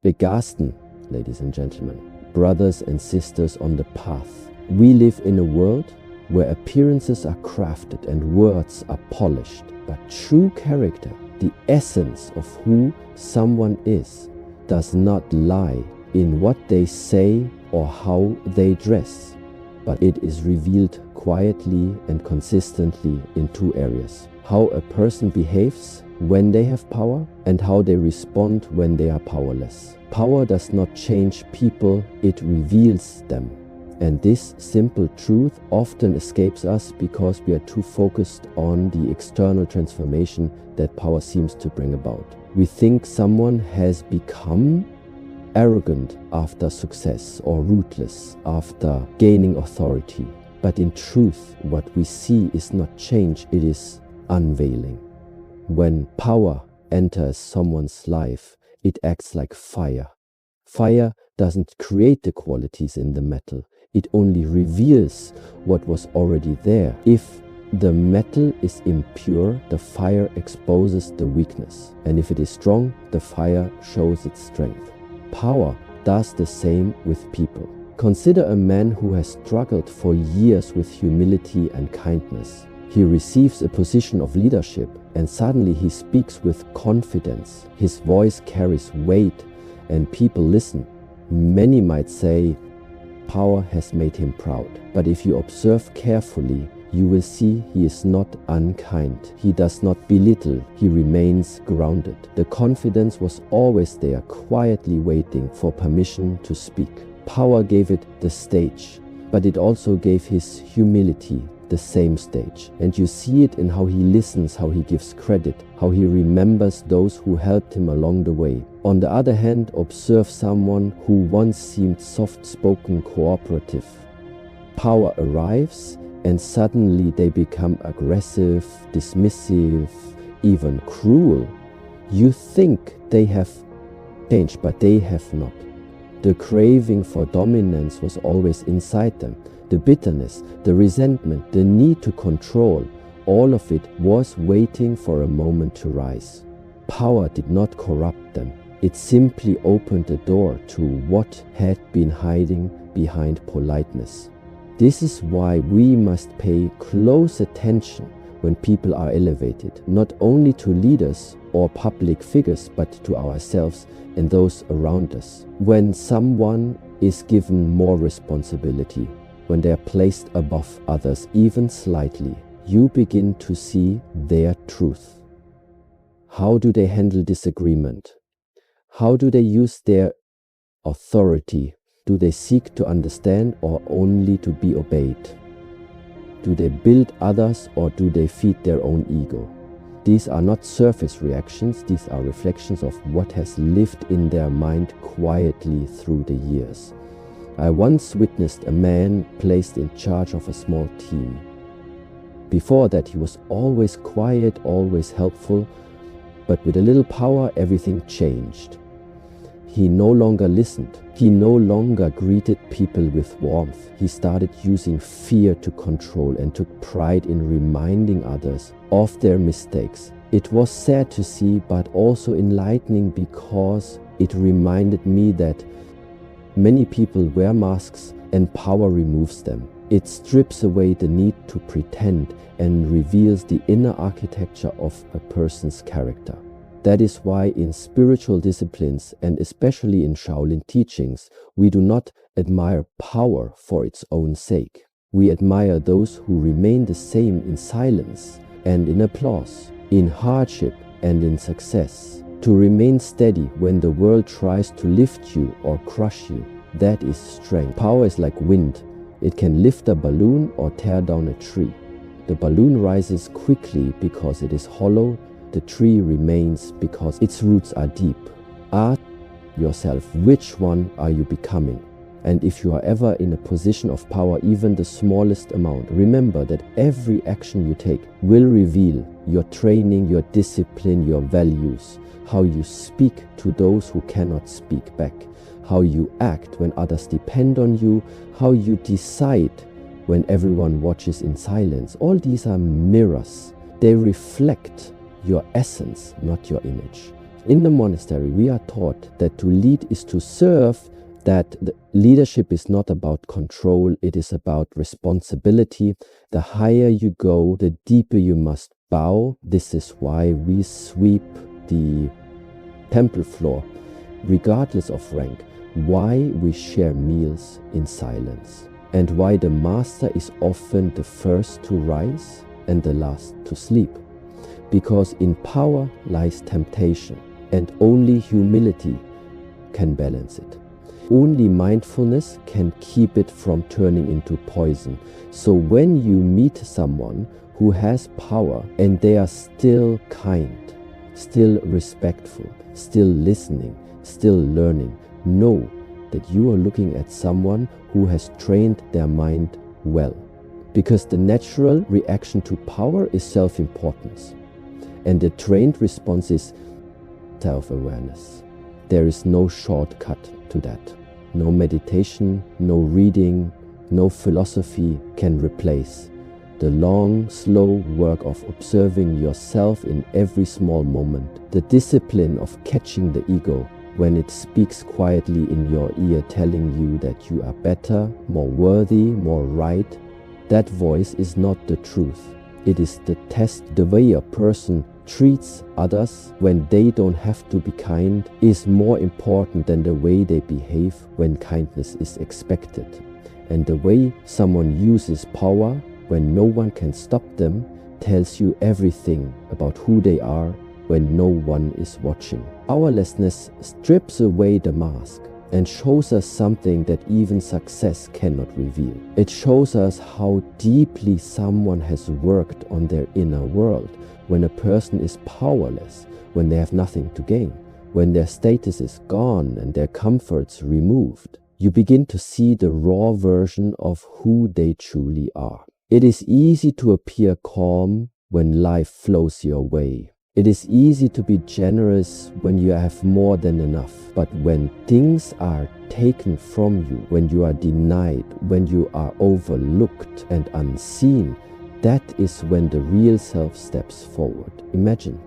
Begasten, ladies and gentlemen, brothers and sisters on the path. We live in a world where appearances are crafted and words are polished, but true character, the essence of who someone is, does not lie in what they say or how they dress, but it is revealed quietly and consistently in two areas: how a person behaves when they have power and how they respond when they are powerless. Power does not change people, it reveals them. And this simple truth often escapes us because we are too focused on the external transformation that power seems to bring about. We think someone has become arrogant after success or ruthless after gaining authority. But in truth, what we see is not change, it is unveiling. When power enters someone's life, it acts like fire. Fire doesn't create the qualities in the metal. It only reveals what was already there. If the metal is impure, the fire exposes the weakness. And if it is strong, the fire shows its strength. Power does the same with people. Consider a man who has struggled for years with humility and kindness. He receives a position of leadership and suddenly he speaks with confidence. His voice carries weight and people listen. Many might say, power has made him proud. But if you observe carefully, you will see he is not unkind. He does not belittle. He remains grounded. The confidence was always there, quietly waiting for permission to speak. Power gave it the stage, but it also gave his humility the same stage. And you see it in how he listens, how he gives credit, how he remembers those who helped him along the way. On the other hand, observe someone who once seemed soft-spoken, cooperative. Power arrives and suddenly they become aggressive, dismissive, even cruel. You think they have changed, but they have not. The craving for dominance was always inside them. The bitterness, the resentment, the need to control, all of it was waiting for a moment to rise. Power did not corrupt them. It simply opened the door to what had been hiding behind politeness. This is why we must pay close attention when people are elevated, not only to leaders or public figures, but to ourselves and those around us. When someone is given more responsibility, when they are placed above others, even slightly, you begin to see their truth. How do they handle disagreement? How do they use their authority? Do they seek to understand or only to be obeyed? Do they build others or do they feed their own ego? These are not surface reactions, these are reflections of what has lived in their mind quietly through the years. I once witnessed a man placed in charge of a small team. Before that, he was always quiet, always helpful, but with a little power, everything changed. He no longer listened. He no longer greeted people with warmth. He started using fear to control and took pride in reminding others of their mistakes. It was sad to see, but also enlightening because it reminded me that many people wear masks and power removes them. It strips away the need to pretend and reveals the inner architecture of a person's character. That is why in spiritual disciplines, and especially in Shaolin teachings, we do not admire power for its own sake. We admire those who remain the same in silence and in applause, in hardship and in success. To remain steady when the world tries to lift you or crush you, that is strength. Power is like wind. It can lift a balloon or tear down a tree. The balloon rises quickly because it is hollow. The tree remains because its roots are deep. Ask yourself, which one are you becoming? And if you are ever in a position of power, even the smallest amount, remember that every action you take will reveal your training, your discipline, your values, how you speak to those who cannot speak back, how you act when others depend on you, how you decide when everyone watches in silence. All these are mirrors. They reflect your essence, not your image. In the monastery, we are taught that to lead is to serve, that the leadership is not about control, it is about responsibility. The higher you go, the deeper you must bow. This is why we sweep the temple floor, regardless of rank, why we share meals in silence, and why the master is often the first to rise and the last to sleep. Because in power lies temptation, and only humility can balance it. Only mindfulness can keep it from turning into poison. So when you meet someone who has power and they are still kind, still respectful, still listening, still learning, know that you are looking at someone who has trained their mind well. Because the natural reaction to power is self-importance, and the trained response is self-awareness. There is no shortcut to that. No meditation, no reading, no philosophy can replace the long, slow work of observing yourself in every small moment, the discipline of catching the ego when it speaks quietly in your ear telling you that you are better, more worthy, more right. That voice is not the truth. It is the test. The way a person treats others when they don't have to be kind is more important than the way they behave when kindness is expected. And the way someone uses power when no one can stop them tells you everything about who they are when no one is watching. Powerlessness strips away the mask and shows us something that even success cannot reveal. It shows us how deeply someone has worked on their inner world. When a person is powerless, when they have nothing to gain, when their status is gone and their comforts removed, you begin to see the raw version of who they truly are. It is easy to appear calm when life flows your way. It is easy to be generous when you have more than enough. But when things are taken from you, when you are denied, when you are overlooked and unseen, that is when the real self steps forward. Imagine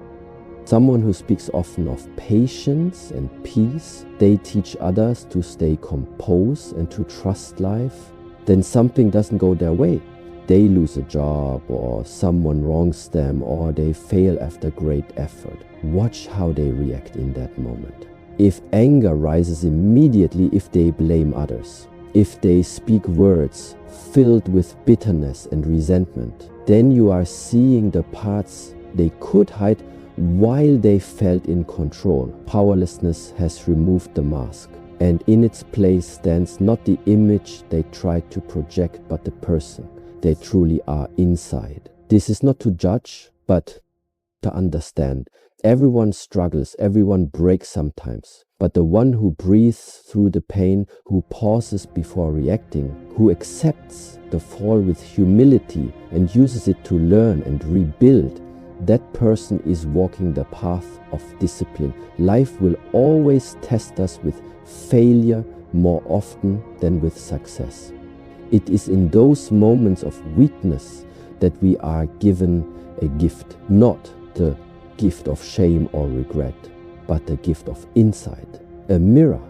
someone who speaks often of patience and peace. They teach others to stay composed and to trust life. Then something doesn't go their way. They lose a job, or someone wrongs them, or they fail after great effort. Watch how they react in that moment. If anger rises immediately if they blame others, if they speak words filled with bitterness and resentment, then you are seeing the parts they could hide while they felt in control. Powerlessness has removed the mask, and in its place stands not the image they tried to project, but the person they truly are inside. This is not to judge, but to understand. Everyone struggles, everyone breaks sometimes. But the one who breathes through the pain, who pauses before reacting, who accepts the fall with humility and uses it to learn and rebuild, that person is walking the path of discipline. Life will always test us with failure more often than with success. It is in those moments of weakness that we are given a gift, not the gift of shame or regret, but the gift of insight, a mirror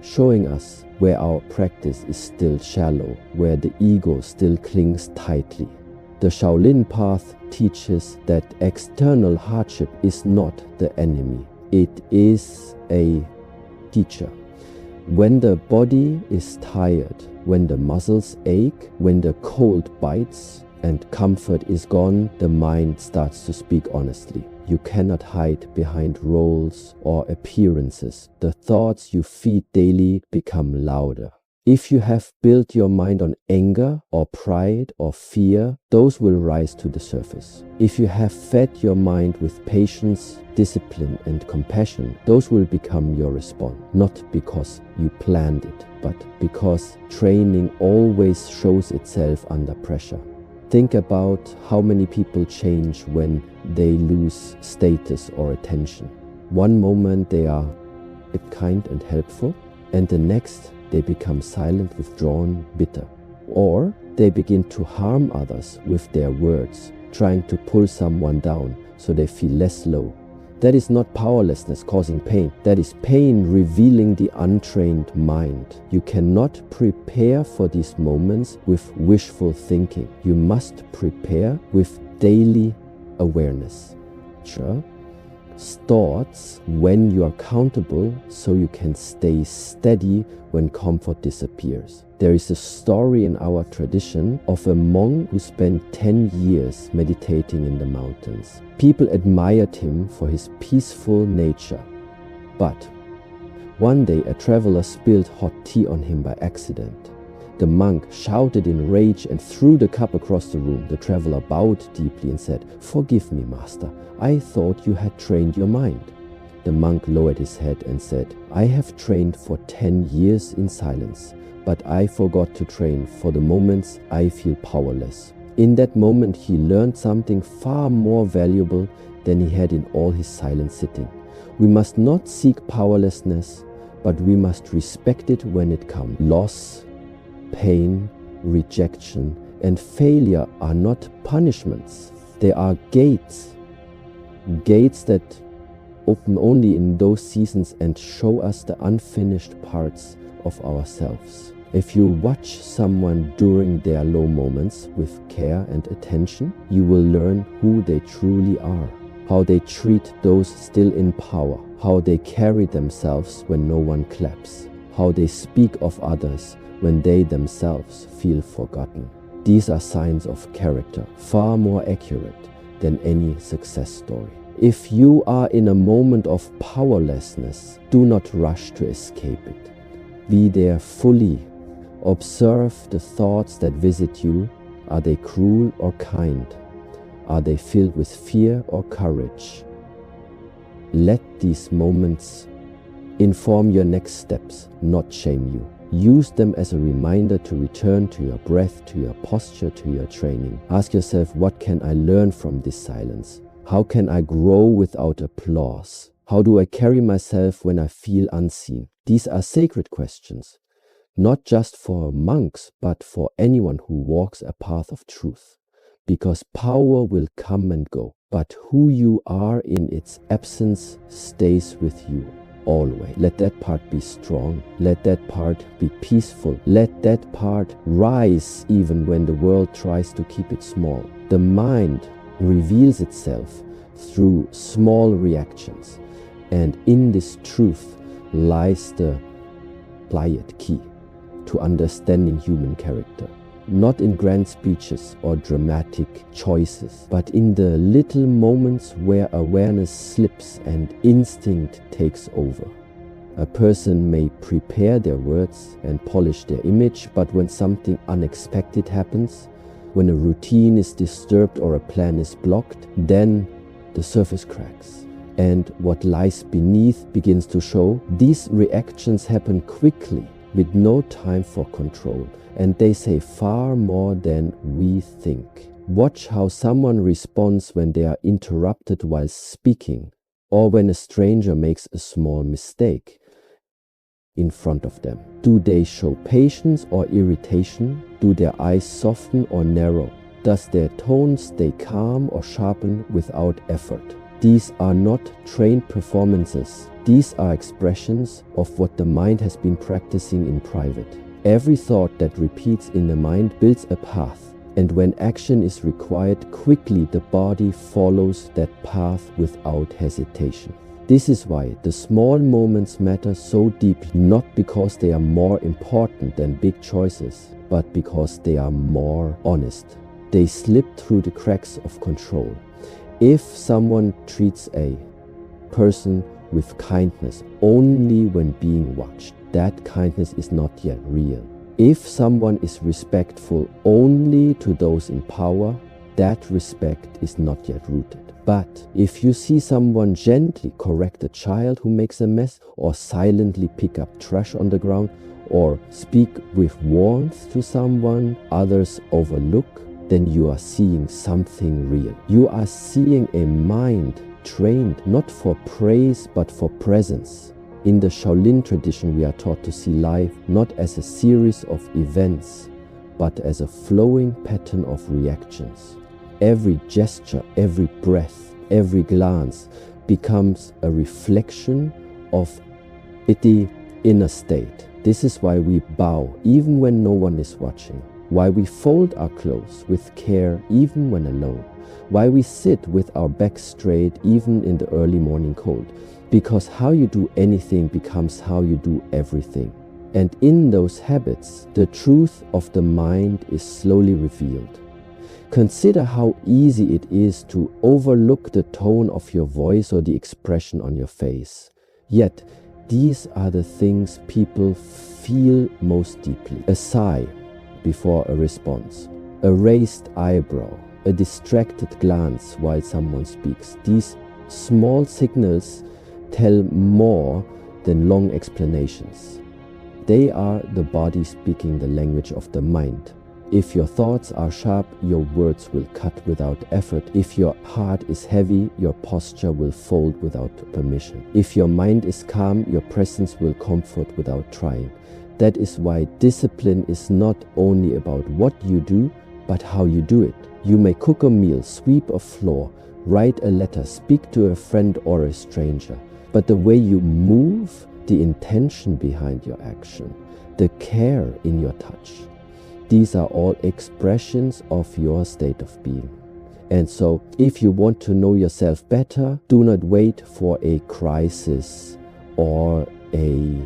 showing us where our practice is still shallow, where the ego still clings tightly. The Shaolin path teaches that external hardship is not the enemy, it is a teacher. When the body is tired, when the muscles ache, when the cold bites and comfort is gone, the mind starts to speak honestly. You cannot hide behind roles or appearances. The thoughts you feed daily become louder. If you have built your mind on anger or pride or fear, those will rise to the surface. If you have fed your mind with patience, discipline and compassion, those will become your response, not because you planned it, but because training always shows itself under pressure. Think about how many people change when they lose status or attention. One moment they are kind and helpful, and the next they become silent, withdrawn, bitter. Or they begin to harm others with their words, trying to pull someone down so they feel less low. That is not powerlessness causing pain. That is pain revealing the untrained mind. You cannot prepare for these moments with wishful thinking. You must prepare with daily awareness. Sure. Thoughts when you are accountable so you can stay steady when comfort disappears. There is a story in our tradition of a monk who spent 10 years meditating in the mountains. People admired him for his peaceful nature. But one day a traveler spilled hot tea on him by accident. The monk shouted in rage and threw the cup across the room. The traveler bowed deeply and said, "Forgive me, master. I thought you had trained your mind." The monk lowered his head and said, "I have trained for 10 years in silence, but I forgot to train for the moments I feel powerless." In that moment, he learned something far more valuable than he had in all his silent sitting. We must not seek powerlessness, but we must respect it when it comes. Loss, pain, rejection, and failure are not punishments. They are gates. Gates that open only in those seasons and show us the unfinished parts of ourselves. If you watch someone during their low moments with care and attention, you will learn who they truly are, how they treat those still in power, how they carry themselves when no one claps, how they speak of others when they themselves feel forgotten. These are signs of character, far more accurate than any success story. If you are in a moment of powerlessness, do not rush to escape it. Be there fully. Observe the thoughts that visit you. Are they cruel or kind? Are they filled with fear or courage? Let these moments inform your next steps, not shame you. Use them as a reminder to return to your breath, to your posture, to your training. Ask yourself, what can I learn from this silence? How can I grow without applause? How do I carry myself when I feel unseen? These are sacred questions, not just for monks, but for anyone who walks a path of truth. Because power will come and go, but who you are in its absence stays with you. Always. Let that part be strong. Let that part be peaceful. Let that part rise even when the world tries to keep it small. The mind reveals itself through small reactions. And in this truth lies the quiet key to understanding human character. Not in grand speeches or dramatic choices, but in the little moments where awareness slips and instinct takes over. A person may prepare their words and polish their image, but when something unexpected happens, when a routine is disturbed or a plan is blocked, then the surface cracks and what lies beneath begins to show. These reactions happen quickly with no time for control, and they say far more than we think. Watch how someone responds when they are interrupted while speaking, or when a stranger makes a small mistake in front of them. Do they show patience or irritation? Do their eyes soften or narrow? Does their tone stay calm or sharpen without effort? These are not trained performances. These are expressions of what the mind has been practicing in private. Every thought that repeats in the mind builds a path, and when action is required, quickly the body follows that path without hesitation. This is why the small moments matter so deeply, not because they are more important than big choices, but because they are more honest. They slip through the cracks of control. If someone treats a person with kindness only when being watched, that kindness is not yet real. If someone is respectful only to those in power, that respect is not yet rooted. But if you see someone gently correct a child who makes a mess, or silently pick up trash on the ground, or speak with warmth to someone others overlook, then you are seeing something real. You are seeing a mind trained not for praise but for presence. In the Shaolin tradition, we are taught to see life not as a series of events, but as a flowing pattern of reactions. Every gesture, every breath, every glance becomes a reflection of the inner state. This is why we bow even when no one is watching, why we fold our clothes with care even when alone, why we sit with our back straight even in the early morning cold, because how you do anything becomes how you do everything. And in those habits, the truth of the mind is slowly revealed. Consider how easy it is to overlook the tone of your voice or the expression on your face. Yet, these are the things people feel most deeply. A sigh before a response, a raised eyebrow, a distracted glance while someone speaks. These small signals tell more than long explanations. They are the body speaking the language of the mind. If your thoughts are sharp, your words will cut without effort. If your heart is heavy, your posture will fold without permission. If your mind is calm, your presence will comfort without trying. That is why discipline is not only about what you do, but how you do it. You may cook a meal, sweep a floor, write a letter, speak to a friend or a stranger. But the way you move, the intention behind your action, the care in your touch, these are all expressions of your state of being. And so, if you want to know yourself better, do not wait for a crisis or a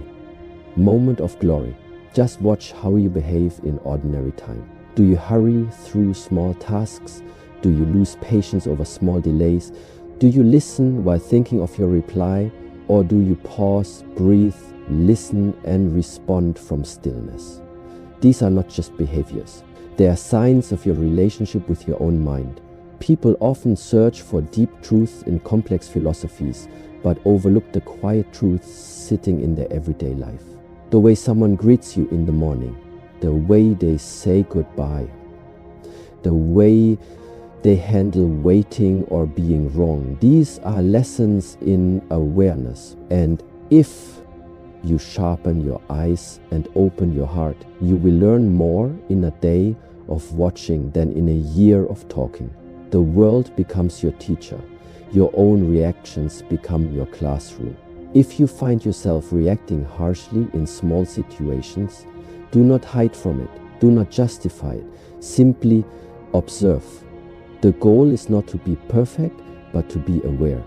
moment of glory. Just watch how you behave in ordinary time. Do you hurry through small tasks? Do you lose patience over small delays? Do you listen while thinking of your reply? Or do you pause, breathe, listen, and respond from stillness? These are not just behaviors. They are signs of your relationship with your own mind. People often search for deep truths in complex philosophies, but overlook the quiet truths sitting in their everyday life. The way someone greets you in the morning, the way they say goodbye, the way they handle waiting or being wrong. These are lessons in awareness. And if you sharpen your eyes and open your heart, you will learn more in a day of watching than in a year of talking. The world becomes your teacher. Your own reactions become your classroom. If you find yourself reacting harshly in small situations, do not hide from it. Do not justify it. Simply observe. The goal is not to be perfect, but to be aware.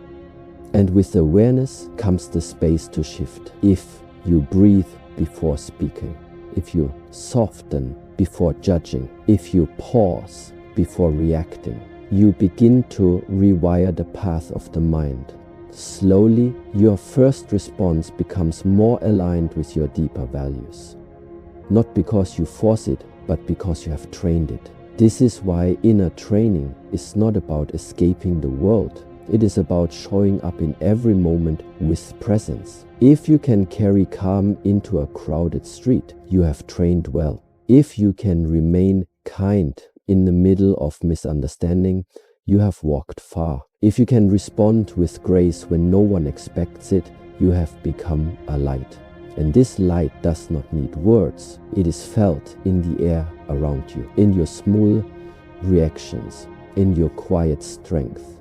And with awareness comes the space to shift. If you breathe before speaking, if you soften before judging, if you pause before reacting, you begin to rewire the path of the mind. Slowly, your first response becomes more aligned with your deeper values. Not because you force it, but because you have trained it. This is why inner training is not about escaping the world. It is about showing up in every moment with presence. If you can carry calm into a crowded street, you have trained well. If you can remain kind in the middle of misunderstanding, you have walked far. If you can respond with grace when no one expects it, you have become a light. And this light does not need words. It is felt in the air around you, in your small reactions, in your quiet strength,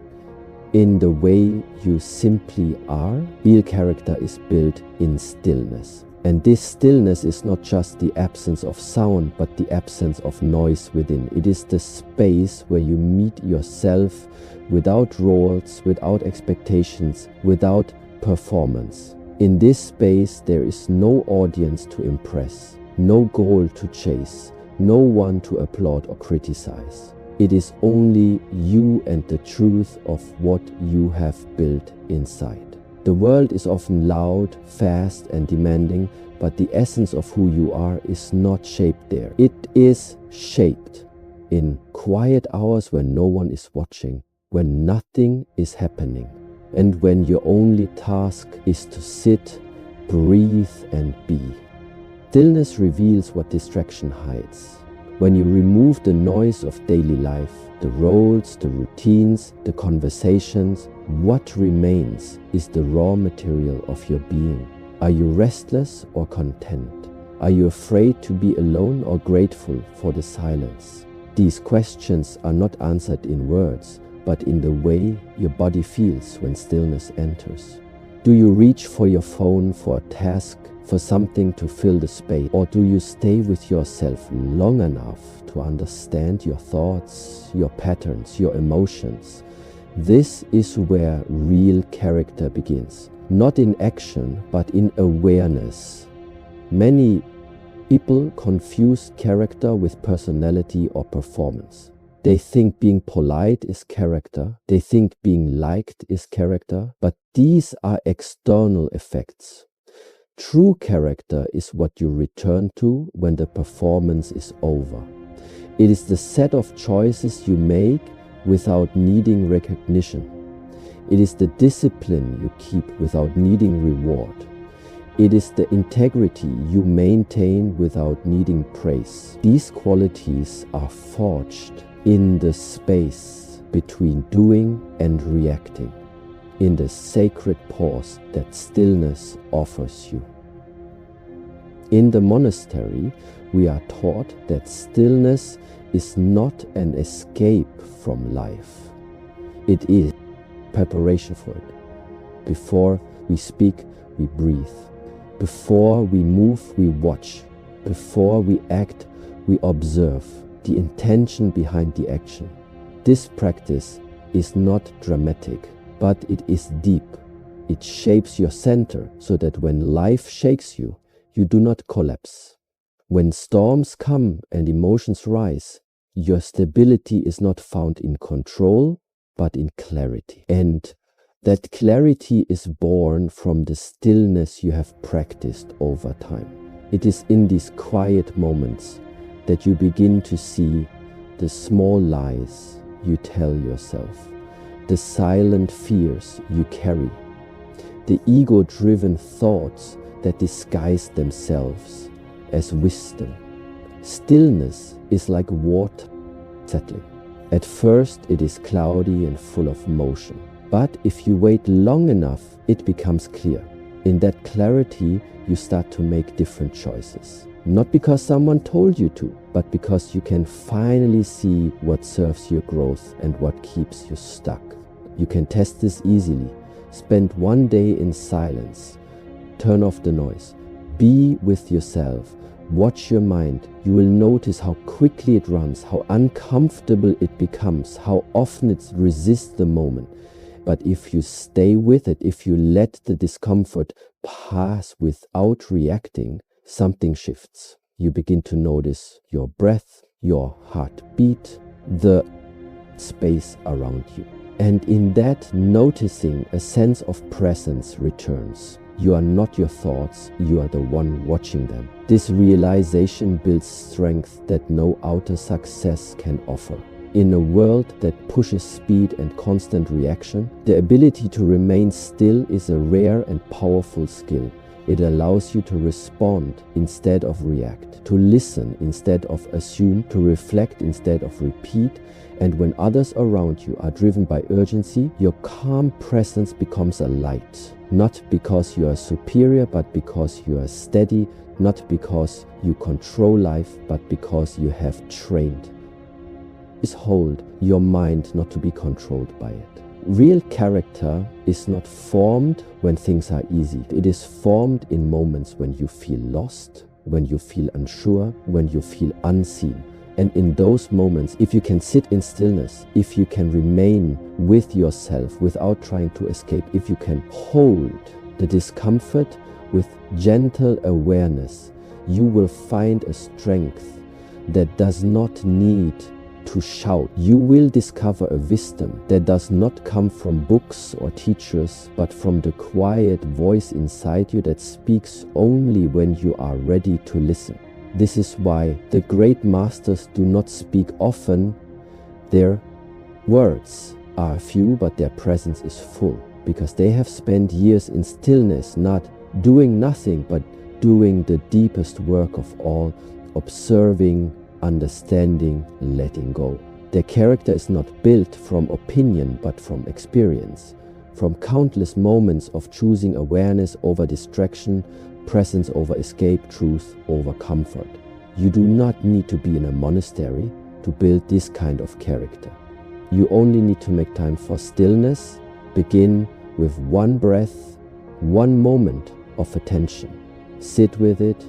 in the way you simply are. Real character is built in stillness. And this stillness is not just the absence of sound, but the absence of noise within. It is the space where you meet yourself without roles, without expectations, without performance. In this space, there is no audience to impress, no goal to chase, no one to applaud or criticize. It is only you and the truth of what you have built inside. The world is often loud, fast, and demanding, but the essence of who you are is not shaped there. It is shaped in quiet hours when no one is watching, when nothing is happening, and when your only task is to sit, breathe, and be. Stillness reveals what distraction hides. When you remove the noise of daily life, the roles, the routines, the conversations, what remains is the raw material of your being. Are you restless or content? Are you afraid to be alone or grateful for the silence? These questions are not answered in words, but in the way your body feels when stillness enters. Do you reach for your phone for a task, for something to fill the space, or do you stay with yourself long enough to understand your thoughts, your patterns, your emotions? This is where real character begins, not in action, but in awareness. Many people confuse character with personality or performance. They think being polite is character, they think being liked is character, but these are external effects. True character is what you return to when the performance is over. It is the set of choices you make without needing recognition. It is the discipline you keep without needing reward. It is the integrity you maintain without needing praise. These qualities are forged in the space between doing and reacting, in the sacred pause that stillness offers you. In the monastery, we are taught that stillness is not an escape from life. It is preparation for it. Before we speak, we breathe. Before we move, we watch. Before we act, we observe the intention behind the action. This practice is not dramatic, but it is deep. It shapes your center so that when life shakes you, you do not collapse. When storms come and emotions rise, your stability is not found in control, but in clarity. And that clarity is born from the stillness you have practiced over time. It is in these quiet moments that you begin to see the small lies you tell yourself, the silent fears you carry, the ego-driven thoughts that disguise themselves as wisdom. Stillness is like water settling. At first it is cloudy and full of motion, but if you wait long enough, it becomes clear. In that clarity, you start to make different choices. Not because someone told you to, but because you can finally see what serves your growth and what keeps you stuck. You can test this easily. Spend one day in silence. Turn off the noise. Be with yourself. Watch your mind. You will notice how quickly it runs, how uncomfortable it becomes, how often it resists the moment. But if you stay with it, if you let the discomfort pass without reacting, something shifts. You begin to notice your breath, your heartbeat, the space around you. And in that noticing, a sense of presence returns. You are not your thoughts, you are the one watching them. This realization builds strength that no outer success can offer. In a world that pushes speed and constant reaction, the ability to remain still is a rare and powerful skill. It allows you to respond instead of react, to listen instead of assume, to reflect instead of repeat. And when others around you are driven by urgency, your calm presence becomes a light. Not because you are superior, but because you are steady. Not because you control life, but because you have trained. Please hold your mind not to be controlled by it. Real character is not formed when things are easy. It is formed in moments when you feel lost, when you feel unsure, when you feel unseen. And in those moments, if you can sit in stillness, if you can remain with yourself without trying to escape, if you can hold the discomfort with gentle awareness, you will find a strength that does not need to shout. You will discover a wisdom that does not come from books or teachers, but from the quiet voice inside you that speaks only when you are ready to listen. This is why the great masters do not speak often. Their words are few, but their presence is full, because they have spent years in stillness, not doing nothing, but doing the deepest work of all, observing, understanding, letting go. Their character is not built from opinion, but from experience, from countless moments of choosing awareness over distraction, presence over escape, truth over comfort. You do not need to be in a monastery to build this kind of character. You only need to make time for stillness. Begin with one breath, one moment of attention. Sit with it,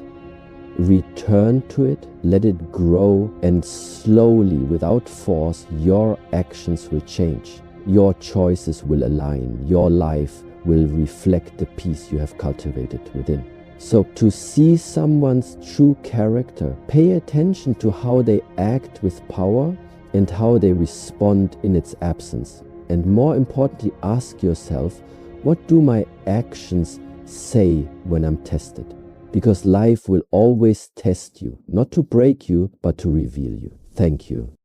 return to it, let it grow, and slowly, without force, your actions will change. Your choices will align. Your life will reflect the peace you have cultivated within. So to see someone's true character, pay attention to how they act with power and how they respond in its absence. And more importantly, ask yourself, what do my actions say when I'm tested? Because life will always test you, not to break you, but to reveal you. Thank you.